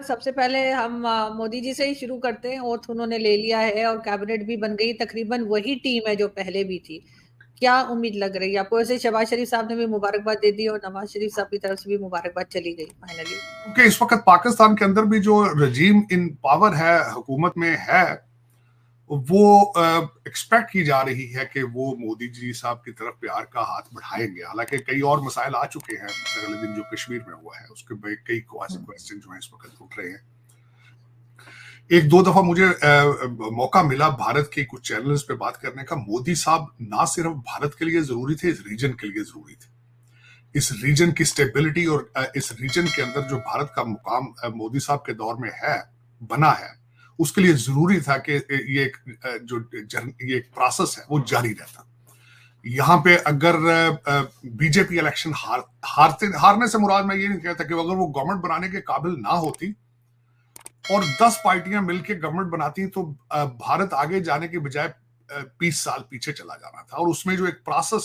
सबसे पहले हम मोदी जी से ही शुरू करते हैं। ओथ उन्होंने ले लिया है और कैबिनेट भी बन गई, तकरीबन वही टीम है जो पहले भी थी। क्या उम्मीद लग रही है आपको? वैसे शहबाज शरीफ साहब ने भी मुबारकबाद दे दी और नवाज शरीफ साहब की तरफ से भी मुबारकबाद चली गई फाइनली। क्योंकि इस वक्त पाकिस्तान के अंदर भी जो रजीम इन पावर है, हुकूमत में है, वो एक्सपेक्ट की जा रही है कि वो मोदी जी साहब की तरफ प्यार का हाथ बढ़ाएंगे। हालांकि कई और मसाइल आ चुके हैं अगले दिन जो कश्मीर में हुआ है, उसके कई क्वेश्चन जो है इस वक्त उठ रहे हैं। एक दो दफा मुझे मौका मिला भारत के कुछ चैनल्स पे बात करने का। मोदी साहब ना सिर्फ भारत के लिए जरूरी थे, इस रीजन के लिए जरूरी थे। इस रीजन की स्टेबिलिटी और इस रीजन के अंदर जो भारत का मुकाम मोदी साहब के दौर में है, बना है, उसके लिए जरूरी था कि ये एक प्रोसेस है वो जारी रहता। यहाँ पे अगर बीजेपी इलेक्शन हारने से मुराद मैं ये नहीं कहता कि अगर वो गवर्नमेंट बनाने के काबिल ना होती और 10 पार्टियां मिलकर गवर्नमेंट बनाती तो भारत आगे जाने के बजाय 20 साल पीछे चला जाना था। और उसमें जो एक प्रोसेस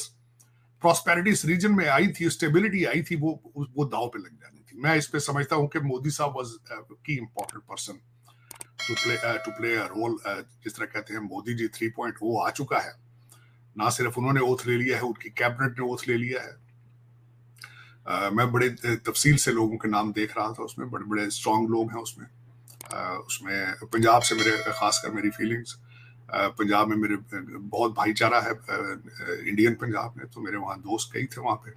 प्रॉस्पेरिटी इस रीजन में आई थी, स्टेबिलिटी आई थी, वो दाव पे लग जानी थी। मैं इस पे समझता हूं कि मोदी साहब was key important person to play a role. जिस तरह कहते हैं मोदी जी 3.0 आ चुका है। ना सिर्फ उन्होंने ओथ ले लिया है, उनकी कैबिनेट ने ओथ ले लिया है। मैं बड़े तफसील से लोगों के नाम देख रहा था, उसमें बड़े बड़े स्ट्रांग लोग हैं उसमें। उसमें पंजाब से मेरे खासकर मेरी फीलिंग्स, पंजाब में मेरे बहुत भाईचारा है इंडियन पंजाब में, तो मेरे वहाँ दोस्त कई थे वहाँ पे।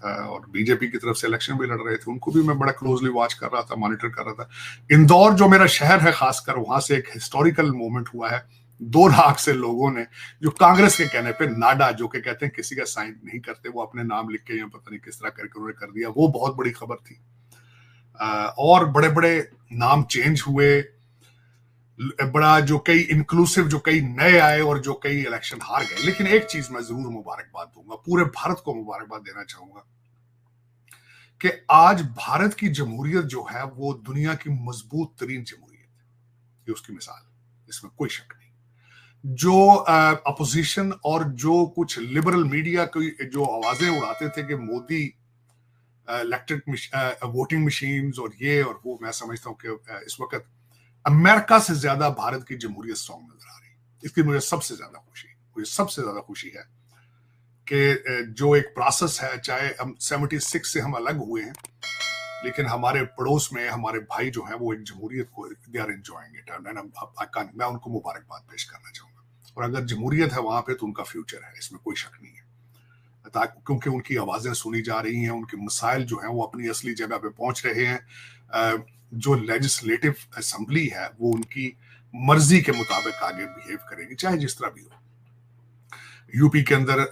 और बीजेपी की तरफ से इलेक्शन भी लड़ रहे थे, उनको भी मैं बड़ा क्लोजली वॉच कर रहा था, मॉनिटर कर रहा था। इंदौर जो मेरा शहर है खासकर, वहां से एक हिस्टोरिकल मोमेंट हुआ है। 2 लाख से लोगों ने, जो कांग्रेस के कहने पे नाडा, जो के कहते हैं किसी का साइन नहीं करते, वो अपने नाम लिख के या पता नहीं किस तरह करके उन्होंने कर दिया। वो बहुत बड़ी खबर थी। और बड़े बड़े नाम चेंज हुए, बड़ा जो कई इंक्लूसिव, जो कई नए आए और जो कई इलेक्शन हार गए। लेकिन एक चीज मैं जरूर मुबारकबाद दूंगा, पूरे भारत को मुबारकबाद देना चाहूंगा कि आज भारत की जमहूरियत जो है वो दुनिया की मजबूत तरीन जमहूरियत है। ये उसकी मिसाल, इसमें कोई शक नहीं। जो अपोजिशन और जो कुछ लिबरल मीडिया की जो आवाजें उड़ाते थे कि मोदी इलेक्ट्रिक वोटिंग मशीन और ये और वो, मैं समझता हूं कि इस वक्त अमेरिका से ज्यादा भारत की जमहूरियत स्ट्रांग नजर आ रही है। इसकी मुझे सबसे ज्यादा खुशी है कि जो एक प्रोसेस है, चाहे हम 76 से हम अलग हुए हैं, लेकिन हमारे पड़ोस में हमारे भाई जो हैं वो एक जमहूरियत को दे आर एंजॉयिंग इट। मैं उनको मुबारकबाद पेश करना चाहूंगा। और अगर जमहूरियत है वहां पे तो उनका फ्यूचर है, इसमें कोई शक नहीं है। क्योंकि उनकी आवाजें सुनी जा रही हैं, उनके मसाइल जो हैं वो अपनी असली जगह पे पहुंच रहे हैं। जो लेजिस्लेटिव असेंबली है वो उनकी मर्जी के मुताबिक आगे बिहेव करेगी, चाहे जिस तरह भी हो। यूपी के अंदर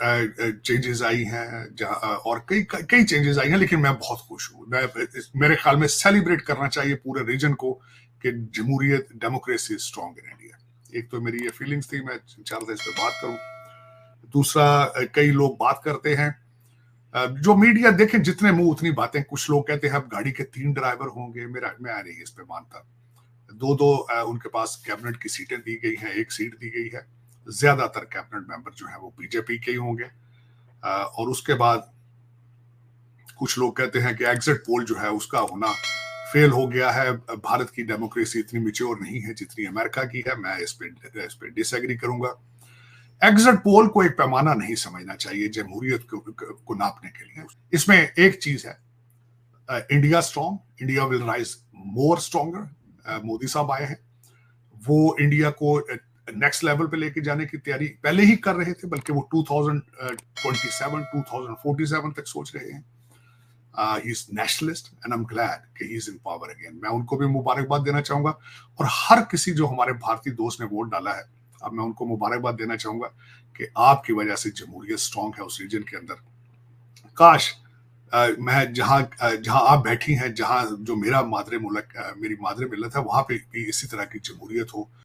चेंजेस आई हैं, और कई चेंजेस आई हैं, लेकिन मैं बहुत खुश हूँ। मेरे ख्याल में सेलिब्रेट करना चाहिए पूरे रीजन को कि जमहूरियत, डेमोक्रेसी स्ट्रांग इन इंडिया। एक तो मेरी ये फीलिंग्स थी, मैं चाहता इस पर बात करूं। दूसरा, कई लोग बात करते हैं, जो मीडिया देखें जितने मुंह उतनी बातें। कुछ लोग कहते हैं अब गाड़ी के 3 ड्राइवर होंगे, मैं नहीं इस पे मानता। 2 उनके पास कैबिनेट की सीटें दी गई हैं, 1 सीट दी गई है। ज्यादातर कैबिनेट मेंबर जो है वो बीजेपी के ही होंगे। और उसके बाद कुछ लोग कहते हैं कि एग्जिट पोल जो है उसका होना फेल हो गया है। भारत की डेमोक्रेसी इतनी मैच्योर नहीं है जितनी अमेरिका की है। मैं इस पे डिसएग्री करूंगा। एग्जिट पोल को एक पैमाना नहीं समझना चाहिए जमहूरियत को नापने के लिए। इसमें एक चीज है, India strong, India will rise more stronger. Modi साहब आए हैं, वो इंडिया को नेक्स्ट लेवल पे लेके जाने की तैयारी पहले ही कर रहे थे, बल्कि वो 2027 2047 तक सोच रहे हैं। He is nationalist and I am glad कि he is in power again. मैं उनको भी मुबारकबाद देना चाहूंगा, और हर किसी जो हमारे भारतीय दोस्त ने वोट डाला है, अब मैं उनको मुबारकबाद देना चाहूंगा कि आपकी वजह से जमहूरियत स्ट्रांग है उस रीजन के अंदर। काश मैं जहां आप बैठी हैं, जहां जो मेरा मादरे मुल्क, मेरी मादरे मिल्लत है, वहां पे भी इसी तरह की जमहूरियत हो।